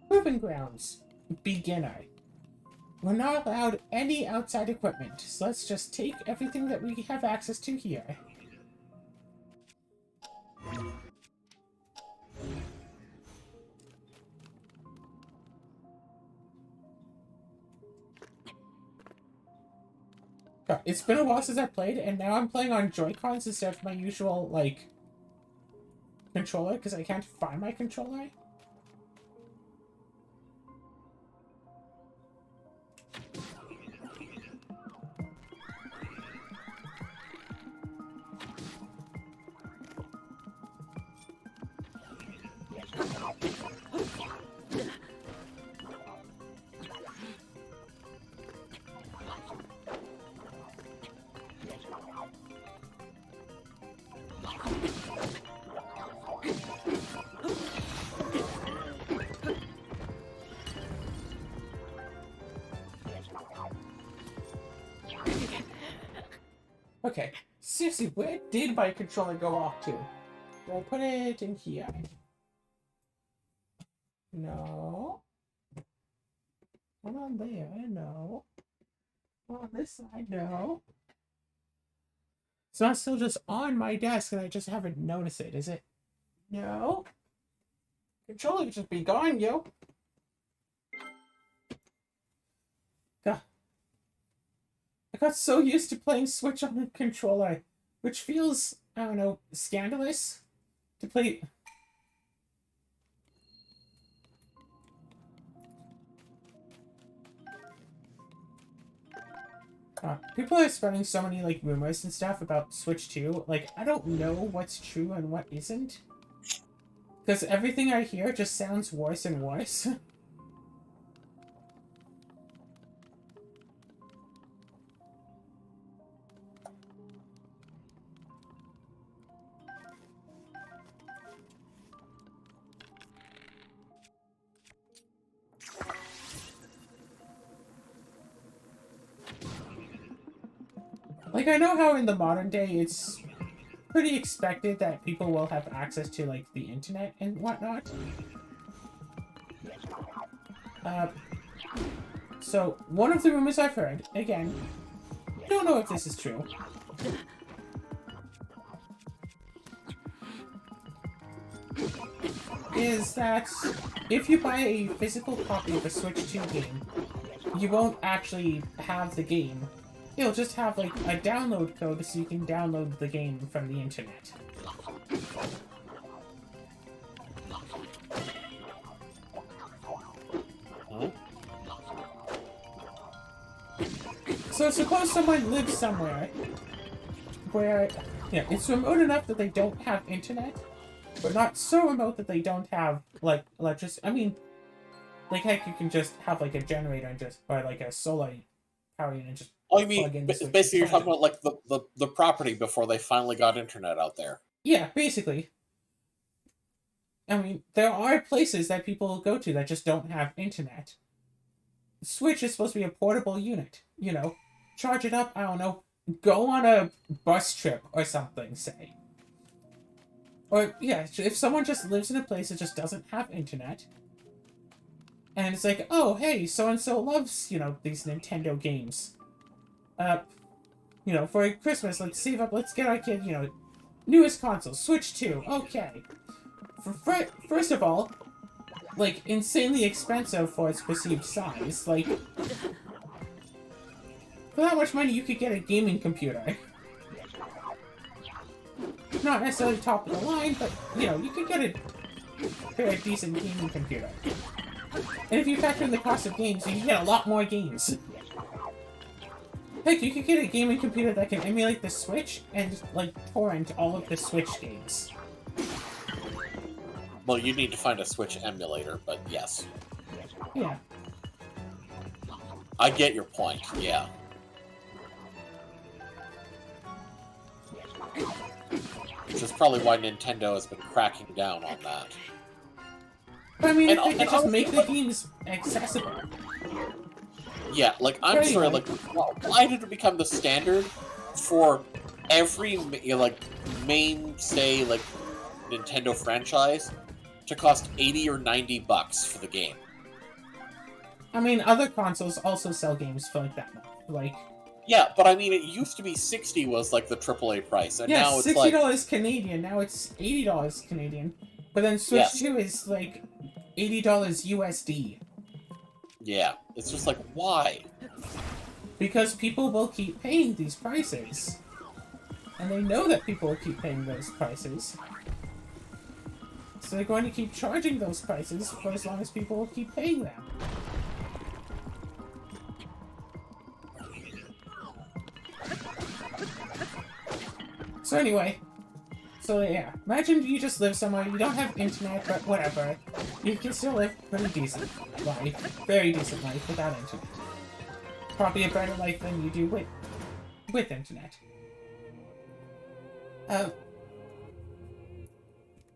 Proving grounds. Beginner. We're not allowed any outside equipment, so let's just take everything that we have access to here. It's been a while since I played, and now I'm playing on Joy-Cons instead of my usual, like, controller, because I can't find my controller. Okay, seriously, where did my controller go off to? Do I put it in here? No. Not on there, no. Not on this side, no. It's not still just on my desk and I just haven't noticed it, is it? No. Controller could just be gone, yo. God. I got so used to playing Switch on the controller, which feels, I don't know, scandalous to play. People are spreading so many, like, rumors and stuff about Switch 2. Like, I don't know what's true and what isn't. Because everything I hear just sounds worse and worse. Like, I know how in the modern day it's pretty expected that people will have access to, like, the internet and whatnot. So, one of the rumors I've heard, again, I don't know if this is true, is that if you buy a physical copy of a Switch 2 game, you won't actually have the game. It'll just have, like, a download code so you can download the game from the internet. Huh? So suppose someone lives somewhere where, yeah, it's remote enough that they don't have internet, but not so remote that they don't have, like, electricity. I mean, like, heck, you can just have, like, a generator and just, or, like, a solar power unit and just Oh, you plug mean in the Switch basically you're charge talking it. about like the property before they finally got internet out there. Yeah, basically. I mean, there are places that people go to that just don't have internet. Switch is supposed to be a portable unit, you know. Charge it up, I don't know, go on a bus trip or something, say. Or, yeah, if someone just lives in a place that just doesn't have internet, and it's like, oh, hey, so-and-so loves, you know, these Nintendo games. You know, for Christmas, let's save up, let's get our kid, you know, newest console, Switch 2, okay. First of all, like, insanely expensive for its perceived size. Like, for that much money, you could get a gaming computer. Not necessarily top of the line, but, you know, you could get a very decent gaming computer. And if you factor in the cost of games, you can get a lot more games. Heck, you could get a gaming computer that can emulate the Switch and, like, torrent all of the Switch games. Well, you need to find a Switch emulator, but yes. Yeah. I get your point, yeah. Which is probably why Nintendo has been cracking down on that. But I mean, if they could just make the games accessible. Yeah, like, I'm sorry, like, why did it become the standard for every, like, mainstay, like, Nintendo franchise to cost $80 or $90 for the game? I mean, other consoles also sell games for like that much. Like, Yeah, but I mean, it used to be 60 was like the AAA price, and yeah, now it's like, $60 Canadian. Now it's $80 Canadian. But then Switch yes, 2 is like $80 USD. yeah, it's just like, why? Because people will keep paying these prices. And they know that people will keep paying those prices. So they're going to keep charging those prices for as long as people will keep paying them. So anyway, so yeah, imagine you just live somewhere, you don't have internet, but whatever. You can still live pretty decent life, very decent life without internet. Probably a better life than you do with internet.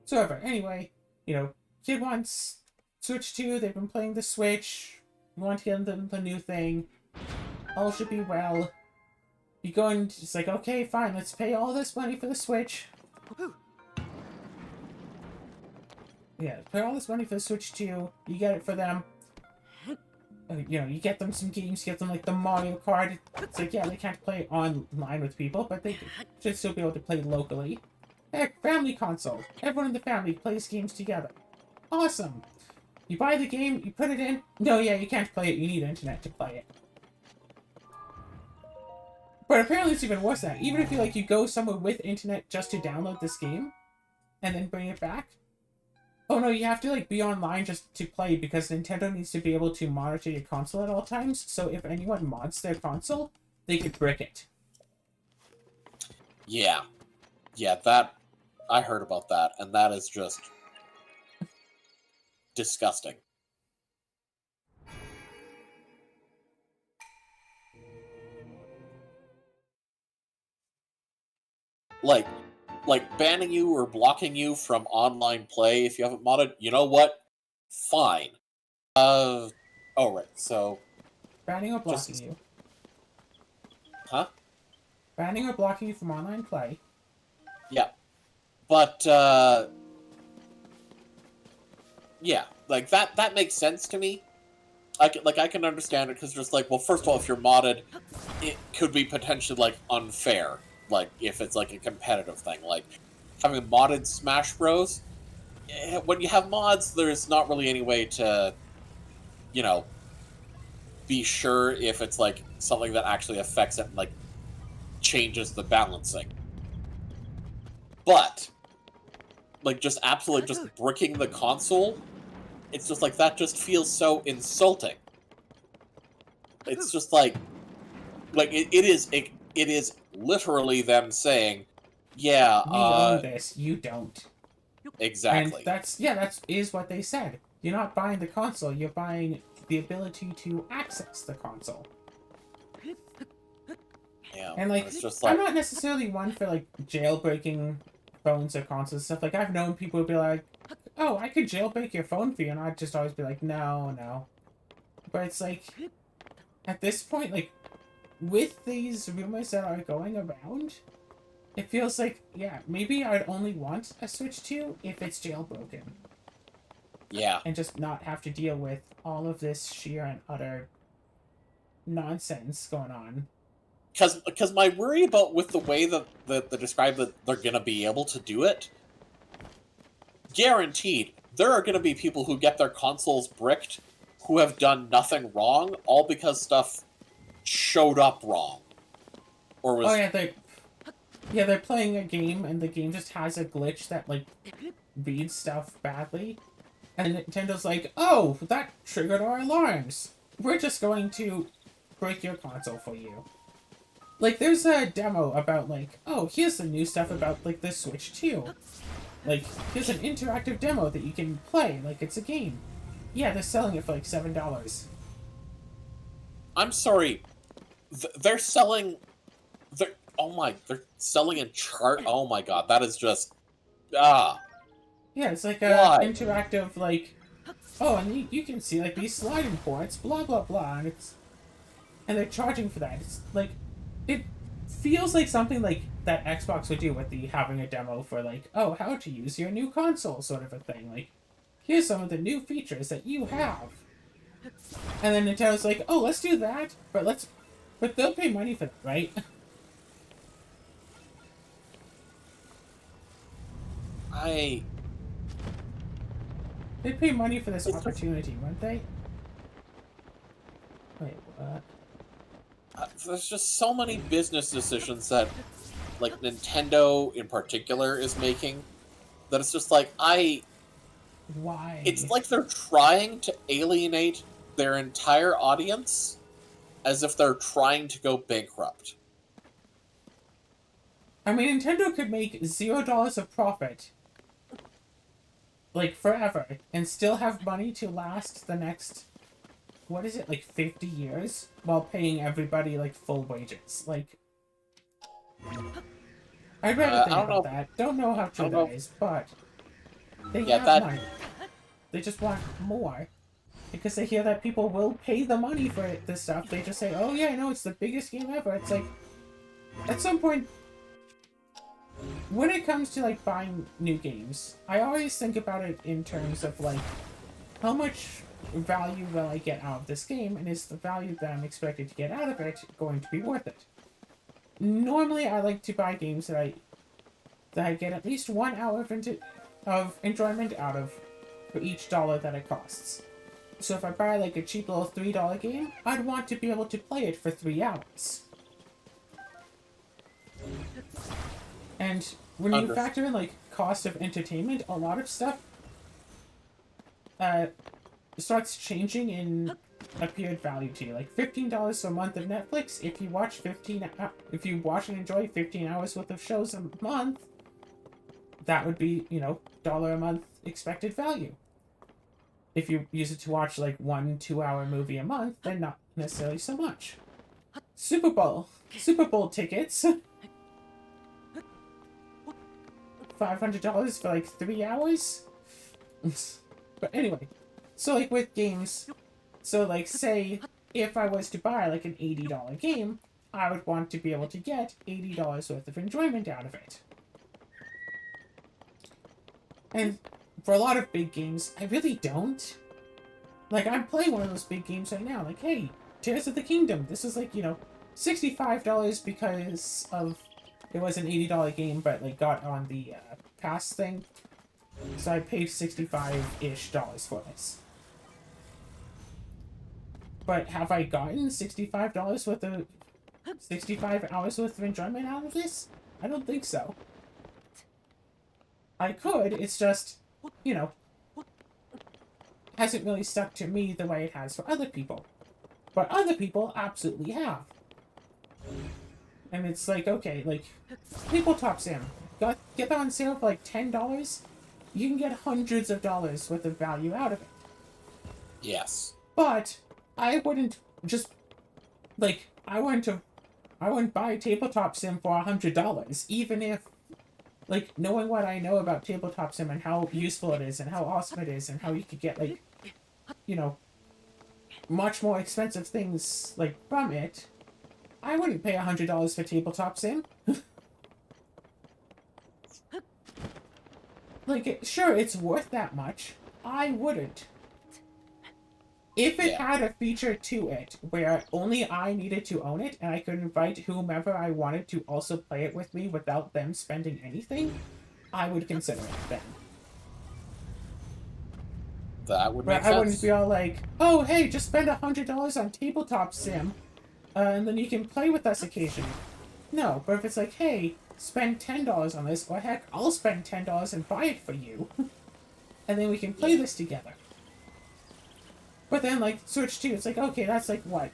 So anyway, you know, kid wants Switch 2, they've been playing the Switch, you want to get them the new thing, all should be well. You go and it's like, okay, fine, let's pay all this money for the Switch. Yeah, pay all this money for the Switch 2, you get it for them. You know, you get them some games, you get them like the Mario Kart. It's like, yeah, they can't play online with people, but they should still be able to play locally. Heck, family console. Everyone in the family plays games together. Awesome. You buy the game, you put it in. No, yeah, you can't play it. You need internet to play it. But apparently it's even worse than that. Even if you go somewhere with internet just to download this game, and then bring it back. Oh no, you have to be online just to play because Nintendo needs to be able to monitor your console at all times. So if anyone mods their console, they could brick it. Yeah. Yeah, that... I heard about that, and that is just... disgusting. Like banning you or blocking you from online play if you haven't modded, you know what? Fine. Oh, right, so... Banning or blocking you. Huh? Banning or blocking you from online play. Yeah. But, yeah, like, that makes sense to me. I can understand it, because just, well, first of all, if you're modded, it could be potentially, unfair. If it's, a competitive thing. Having modded Smash Bros., when you have mods, there's not really any way to, be sure if it's, something that actually affects it and, changes the balancing. But, just absolutely just bricking the console, it's just, that just feels so insulting. It's just, it is literally them saying, yeah, we own this, you don't. Exactly. And that is what they said. You're not buying the console, you're buying the ability to access the console. Yeah, and it's just I'm not necessarily one for jailbreaking phones or consoles and stuff. I've known people who be like, oh, I could jailbreak your phone for you, and I'd just always be like, no. But it's at this point, with these rumors that are going around, it feels yeah, maybe I'd only want a Switch 2 if it's jailbroken. Yeah. And just not have to deal with all of this sheer and utter nonsense going on. Because my worry about with the way that they describe that they're going to be able to do it, guaranteed, there are going to be people who get their consoles bricked who have done nothing wrong, all because stuff showed up wrong. Or was... Oh, yeah, they're playing a game, and the game just has a glitch that, reads stuff badly. And Nintendo's like, oh, that triggered our alarms. We're just going to break your console for you. There's a demo about, oh, here's the new stuff about, the Switch 2. Here's an interactive demo that you can play, it's a game. Yeah, they're selling it for, $7. I'm sorry. They're selling... They're selling a chart? Oh my god, that is just... Ah. Yeah, it's a interactive, oh, and you can see, these sliding ports, blah, blah, blah, and and they're charging for that. It's, it feels like something that Xbox would do with having a demo for oh, how to use your new console sort of a thing. Here's some of the new features that you have. And then Nintendo's like, oh, let's do that, but they'll pay money for that, right? I They pay money for this it's just, opportunity, wouldn't they? Wait, what? there's just so many business decisions that like Nintendo in particular is making that it's just like Why? it's like they're trying to alienate their entire audience as if they're trying to go bankrupt. I mean, Nintendo could make $0 of profit, like, forever, and still have money to last the next, what is it, like 50 years, while paying everybody, like, full wages. Like, I read a I thing don't about know. that. Don't know how I true don't that know. is, but they Yeah, have that money. They just want more. Because they hear that people will pay the money for this stuff. They just say, oh yeah, I know, it's the biggest game ever. It's like, at some point, when it comes to like buying new games, I always think about it in terms of like, how much value will I get out of this game, and is the value that I'm expected to get out of it going to be worth it? Normally, I like to buy games that I get at least 1 hour of enjoyment out of for each dollar that it costs. So if I buy like a cheap little $3 game, I'd want to be able to play it for 3 hours. And when you under factor in like cost of entertainment, a lot of stuff uh, starts changing in appeared value to you. Like $15 a month of Netflix. If you watch and enjoy 15 hours worth of shows a month, that would be dollar a month expected value. If you use it to watch like 1 2 hour movie a month, then not necessarily so much. Super Bowl tickets, $500 for like 3 hours. But anyway, so like with games, so like say if I was to buy like an $80 game, I would want to be able to get $80 worth of enjoyment out of it. And for a lot of big games, I really don't. Like, I'm playing one of those big games right now. Like, hey, Tears of the Kingdom. This is like, $65 because of it was an $80 game, but like got on the pass thing. So I paid 65-ish dollars for this. But have I gotten $65 worth of 65 hours worth of enjoyment out of this? I don't think so. I could, it's just, you know, hasn't really stuck to me the way it has for other people. But other people absolutely have. And it's like, okay, like, Tabletop Sim. Get that on sale for like $10. You can get hundreds of dollars worth of value out of it. yes. But I wouldn't just I wouldn't buy Tabletop Sim for $100, even if like knowing what I know about Tabletop Sim and how useful it is and how awesome it is and how you could get like, much more expensive things like from it. I wouldn't pay $100 for Tabletop Sim. Like, sure, it's worth that much. I wouldn't. If it Yeah. had a feature to it where only I needed to own it and I could invite whomever I wanted to also play it with me without them spending anything, I would consider it then. That would But make I wouldn't sense. be all like, oh, hey, just spend $100 on Tabletop Sim, and then you can play with us occasionally. No, but if it's like, hey, spend $10 on this, or heck, I'll spend $10 and buy it for you, and then we can play Yeah. this together. But then, like, Switch 2, it's like, okay, that's like what?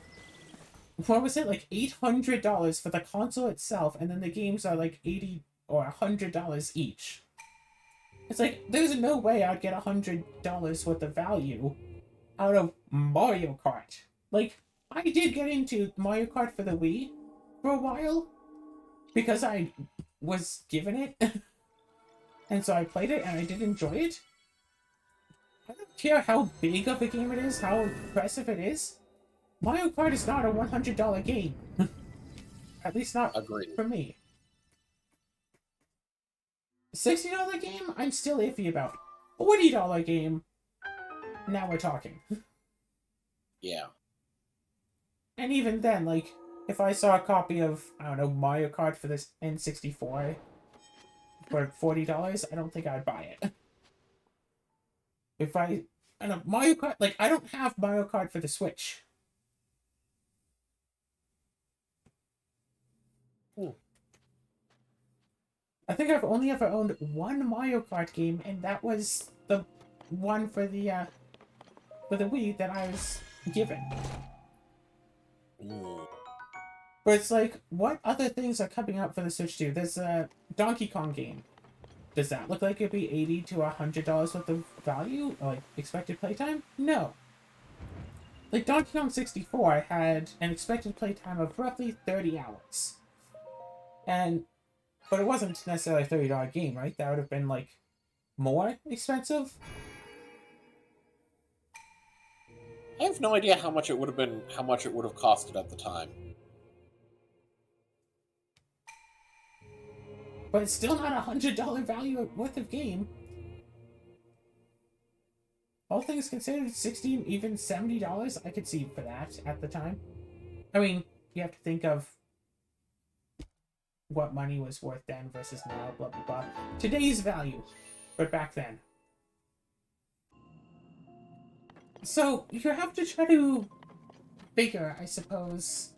What was it? Like $800 for the console itself, and then the games are like $80 or $100 each. It's like, there's no way I'd get $100 worth of value out of Mario Kart. Like, I did get into Mario Kart for the Wii for a while because I was given it, and so I played it and I did enjoy it. I don't care how big of a game it is, how impressive it is. Mario Kart is not a $100 game. At least not Agreed. for me. $60 game, I'm still iffy about. $40 game, now we're talking. Yeah. And even then, like, if I saw a copy of, I don't know, Mario Kart for this N64 for $40, I don't think I'd buy it. If I don't know, Mario Kart, like, I don't have Mario Kart for the Switch. Hmm. I think I've only ever owned one Mario Kart game, and that was the one for the Wii that I was given. Mm. But it's like, what other things are coming out for the Switch too? There's a Donkey Kong game. Does that look like it'd be $80 to $100 worth of value? Or like expected playtime? No. Like Donkey Kong 64 had an expected playtime of roughly 30 hours. But it wasn't necessarily a $30 game, right? That would have been like more expensive. I have no idea how much it would have been, how much it would have costed at the time. But it's still not $100 value worth of game. All things considered, $60, even $70, I could see for that at the time. I mean, you have to think of what money was worth then versus now, blah, blah, blah. Today's value, but back then. So, you have to try to figure, I suppose,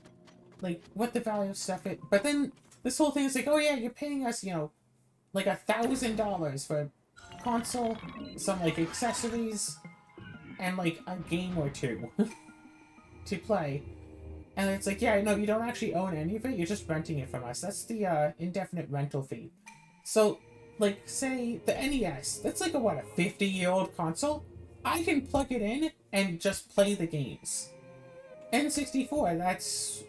like, what the value of stuff is. But then, this whole thing is like, oh yeah, you're paying us, you know, like $1,000 for a console, some, like, accessories, and, like, a game or two to play. And it's like, yeah, no, you don't actually own any of it. You're just renting it from us. That's the indefinite rental fee. So, like, say the NES. That's like a 50-year-old console. I can plug it in and just play the games. N64. That's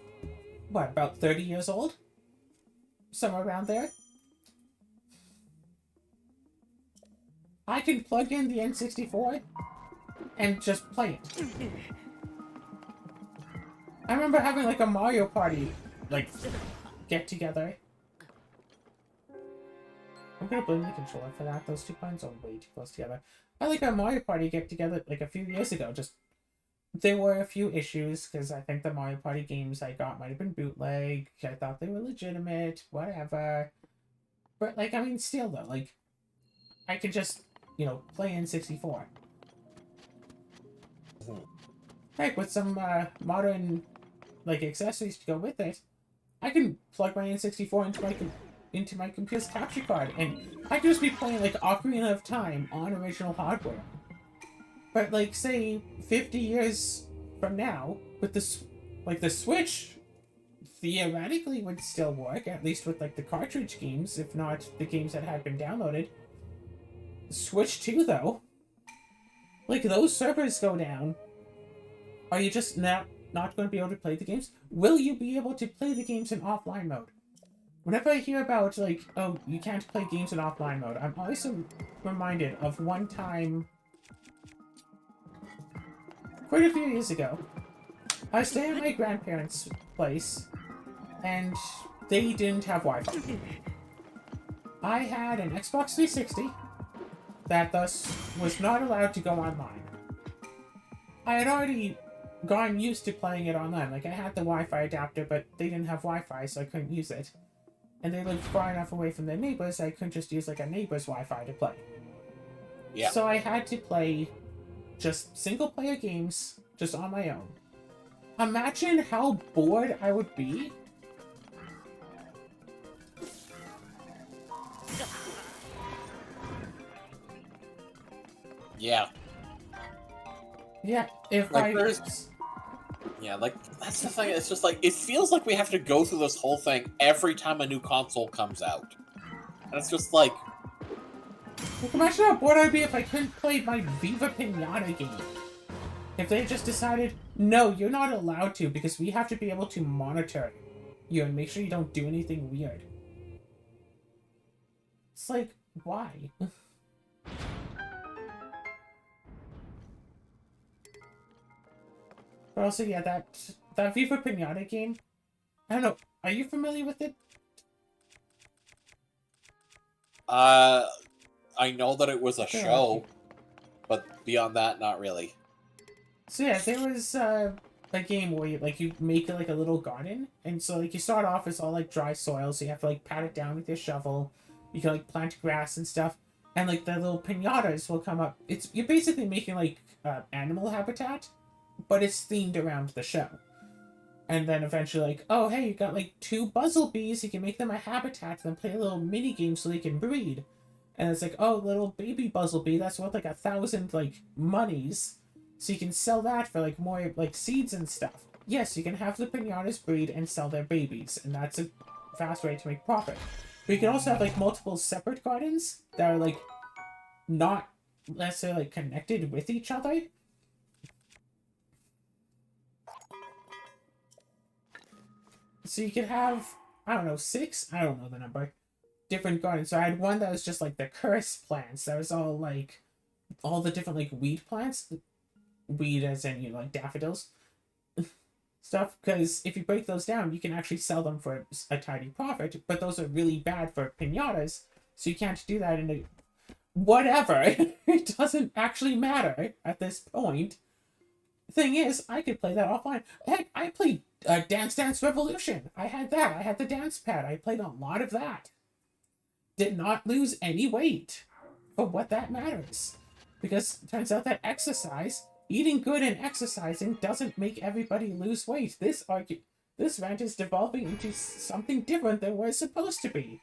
about 30 years old, somewhere around there. I can plug in the N64 and just play it. I remember having like a Mario Party, like, get together. I'm gonna blame the controller for that. Those two buttons are way too close together. I like a Mario Party get together like a few years ago. Just there were a few issues because I think the Mario Party games I got might have been bootleg. I thought they were legitimate, whatever. But like, I mean, still though, like, I could just play N64. Heck, with some modern like accessories to go with it, I can plug my N64 into my computer's capture card, and I could just be playing like Ocarina of Time on original hardware. But like, say 50 years from now, with this, like the Switch, theoretically would still work, at least with like the cartridge games, if not the games that had been downloaded. Switch 2 though, like those servers go down. Are you just not going to be able to play the games? Will you be able to play the games in offline mode? Whenever I hear about, like, oh, you can't play games in offline mode, I'm always reminded of one time, quite a few years ago. I was staying at my grandparents' place, and they didn't have Wi-Fi. I had an Xbox 360 that thus was not allowed to go online. I had already gotten used to playing it online. Like, I had the Wi-Fi adapter, but they didn't have Wi-Fi, so I couldn't use it. And they lived far enough away from their neighbors, I couldn't just use, like, a neighbor's Wi-Fi to play. Yeah. So I had to play just single-player games, just on my own. Imagine how bored I would be. Yeah. Yeah, if Like, I... Yeah, like, that's the thing. It's just like, it feels like we have to go through this whole thing every time a new console comes out. And it's just like... Like, imagine how bored I'd be if I couldn't play my Viva Pinata game. If they just decided, no, you're not allowed to because we have to be able to monitor you and make sure you don't do anything weird. It's like, why? But also, yeah, that Viva Pinata game, I don't know, are you familiar with it? I know that it was a show, but beyond that, not really. So yeah, there was a game where you make like a little garden, and so like you start off as all like dry soil, so you have to like pat it down with your shovel. You can like plant grass and stuff, and like the little pinatas will come up. You're basically making like animal habitat, but it's themed around the show. And then eventually, like, oh hey, you got like two buzzlebees, you can make them a habitat, then play a little mini game so they can breed. And it's like, oh, little baby buzblebee, that's worth like 1,000 like monies. So you can sell that for like more like seeds and stuff. Yes, you can have the pinatas breed and sell their babies, and that's a fast way to make profit. But you can also have like multiple separate gardens that are like not necessarily like, connected with each other. So you could have, I don't know, 6? I don't know the number. Different gardens. So I had one that was just like the curse plants. That was all like all the different like weed plants. Weed as in, you know, like daffodils. Stuff. Because if you break those down, you can actually sell them for a tiny profit. But those are really bad for pinatas. So you can't do that in a... Whatever. It doesn't actually matter at this point. Thing is, I could play that offline. Heck, I played Dance Dance Revolution. I had that. I had the dance pad. I played a lot of that. Did not lose any weight. But what that matters. Because it turns out that exercise, eating good and exercising, doesn't make everybody lose weight. This rant is devolving into something different than what it's supposed to be.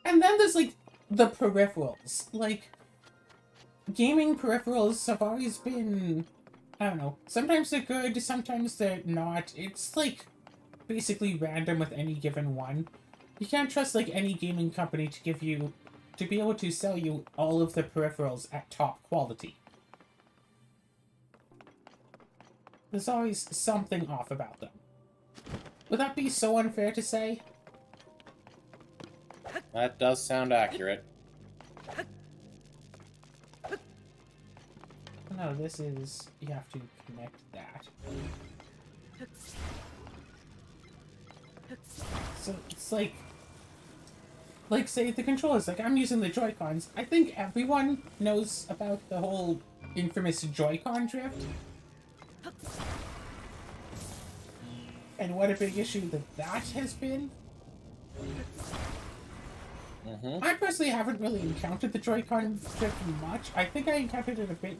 And then there's, like, the peripherals. Like, gaming peripherals have always been... I don't know. Sometimes they're good, sometimes they're not. It's, like, basically random with any given one. You can't trust, like, any gaming company to be able to sell you all of the peripherals at top quality. There's always something off about them. Would that be so unfair to say? That does sound accurate. No, this is... You have to connect that. So, it's like... Like, say, the controllers. Like, I'm using the Joy-Cons. I think everyone knows about the whole infamous Joy-Con drift. And what a big issue that has been. I personally haven't really encountered the Joy-Con drift much. I think I encountered it a bit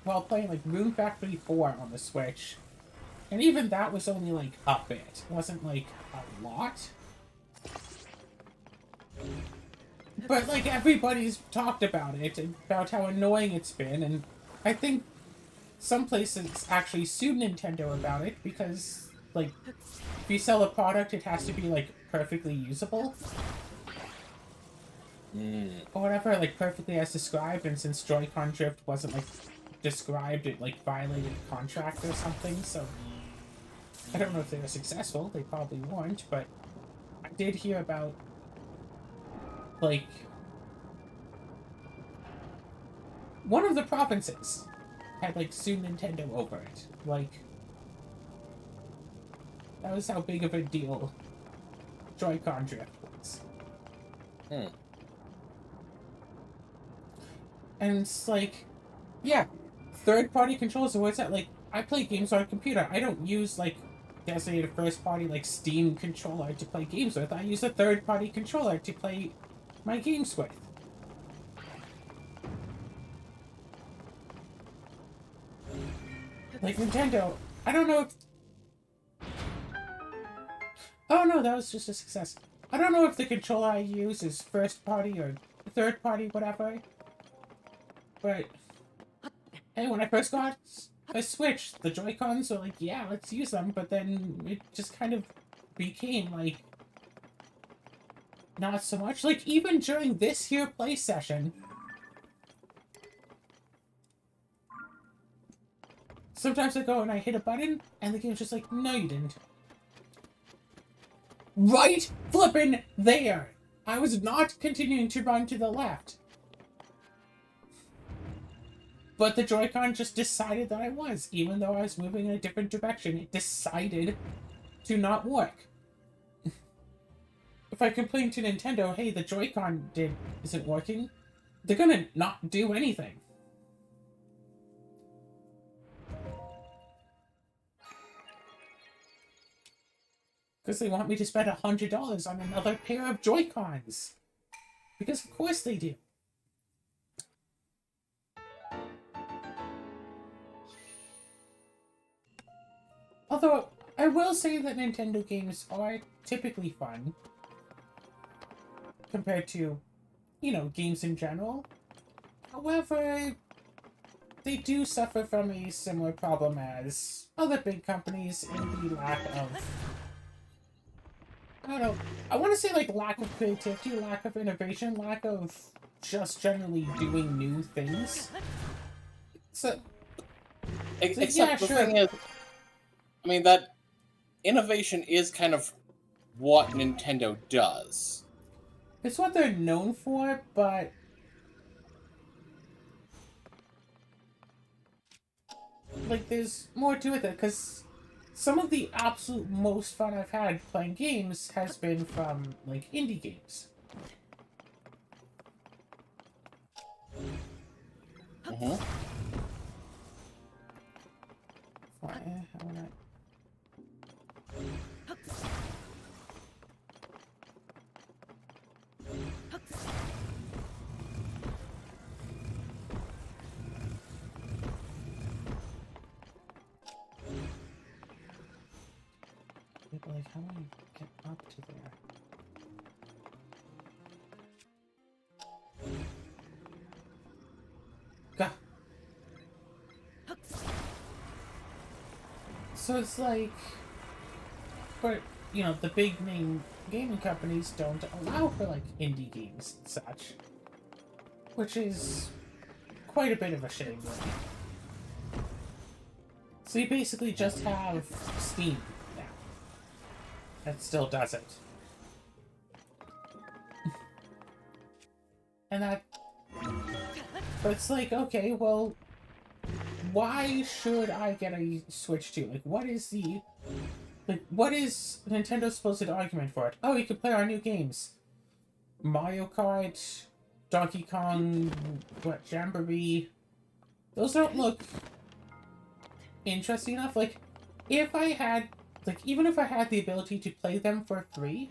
while playing like Rune Factory 4 on the Switch. And even that was only like a bit. It wasn't like a lot. But like everybody's talked about it, and about how annoying it's been, and I think some places actually sued Nintendo about it because like if you sell a product it has to be like perfectly usable. Or whatever, like perfectly as described, and since Joy-Con drift wasn't like described, it like violated contract or something, so I don't know if they were successful. They probably weren't, but I did hear about like one of the provinces had like sued Nintendo over it. Like that was how big of a deal Joy-Con drift was. And it's like, yeah, third-party controllers are where it's at. Like, I play games on a computer. I don't use, like, designated first-party, like, Steam controller to play games with. I use a third-party controller to play my games with. Like, Nintendo, I don't know if... Oh, no, that was just a success. I don't know if the controller I use is first-party or third-party, whatever. But, hey, when I first got a Switch, the Joy-Cons were like, yeah, let's use them, but then it just kind of became, like, not so much. Like, even during this here play session, sometimes I go and I hit a button, and the game's just like, no, you didn't. Right flippin' there! I was not continuing to run to the left. But the Joy-Con just decided that I was, even though I was moving in a different direction. It decided to not work. if I complain to Nintendo, hey, the Joy-Con isn't working, they're gonna not do anything. Because they want me to spend $100 on another pair of Joy-Cons. Because of course they do. Although, I will say that Nintendo games are typically fun. Compared to, you know, games in general. However, they do suffer from a similar problem as other big companies in the lack of... I don't know. I want to say, like, lack of creativity, lack of innovation, lack of just generally doing new things. So Except yeah, the sure. thing is, I mean, that innovation is kind of what Nintendo does. It's what they're known for, but... like, there's more to it, because some of the absolute most fun I've had playing games has been from, like, indie games. Mm-hmm. Fine, how would I... Yeah, but, like, how do I get up to there? Gah! So it's like... but, you know, the big name gaming companies don't allow for, like, indie games and such. Which is quite a bit of a shame, really. So you basically just have Steam now. That still does it. And that... but it's like, okay, well... why should I get a Switch 2? Like, what is the... like, what is Nintendo's supposed argument for it? Oh, you can play our new games. Mario Kart, Donkey Kong, what, Jamboree. Those don't look interesting enough. Like, if I had, like, even if I had the ability to play them for free,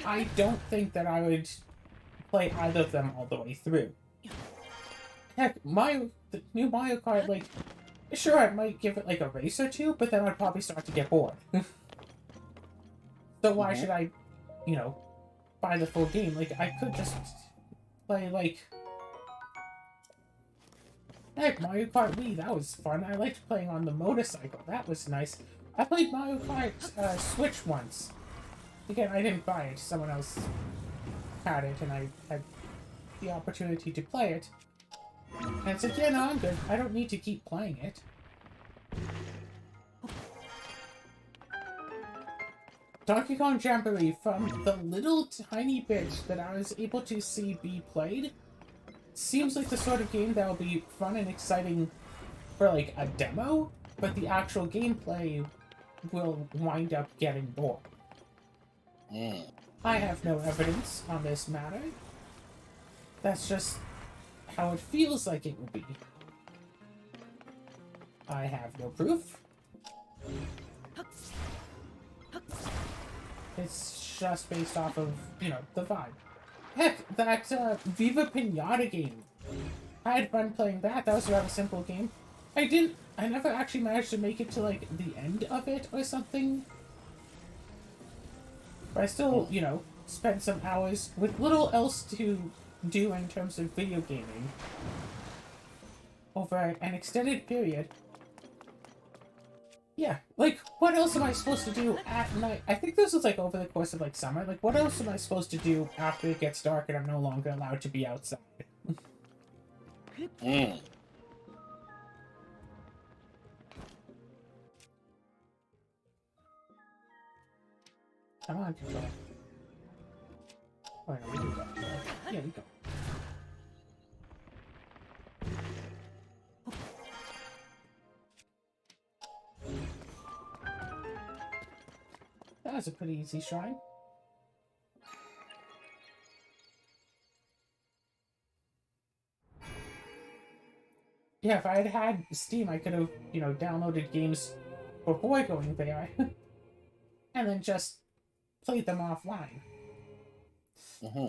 I don't think that I would play either of them all the way through. Heck, the new Mario Kart, like, sure, I might give it, like, a race or two, but then I'd probably start to get bored. So why should I, you know, buy the full game? Like, I could just play, like... heck, Mario Kart Wii, that was fun. I liked playing on the motorcycle. That was nice. I played Mario Kart Switch once. Again, I didn't buy it. Someone else had it, and I had the opportunity to play it. And I said, yeah, no, I'm good. I don't need to keep playing it. Donkey Kong Jamboree, from the little tiny bit that I was able to see be played, seems like the sort of game that will be fun and exciting for, like, a demo, but the actual gameplay will wind up getting boring. I have no evidence on this matter. That's just how it feels like it will be. I have no proof. It's just based off of, you know, the vibe. Heck, that Viva Pinata game. I had fun playing that. That was a rather simple game. I never actually managed to make it to, like, the end of it or something. But I still, you know, spent some hours with little else to do in terms of video gaming over an extended period. Yeah, like, what else am I supposed to do at night? I think this was, like, over the course of, like, summer. Like, what else am I supposed to do after it gets dark and I'm no longer allowed to be outside? Come on, control. Oh, no, we do that. Yeah, we go. That was a pretty easy shrine. Yeah, if I had had Steam, I could have, downloaded games before going there, and then just played them offline. Hmm.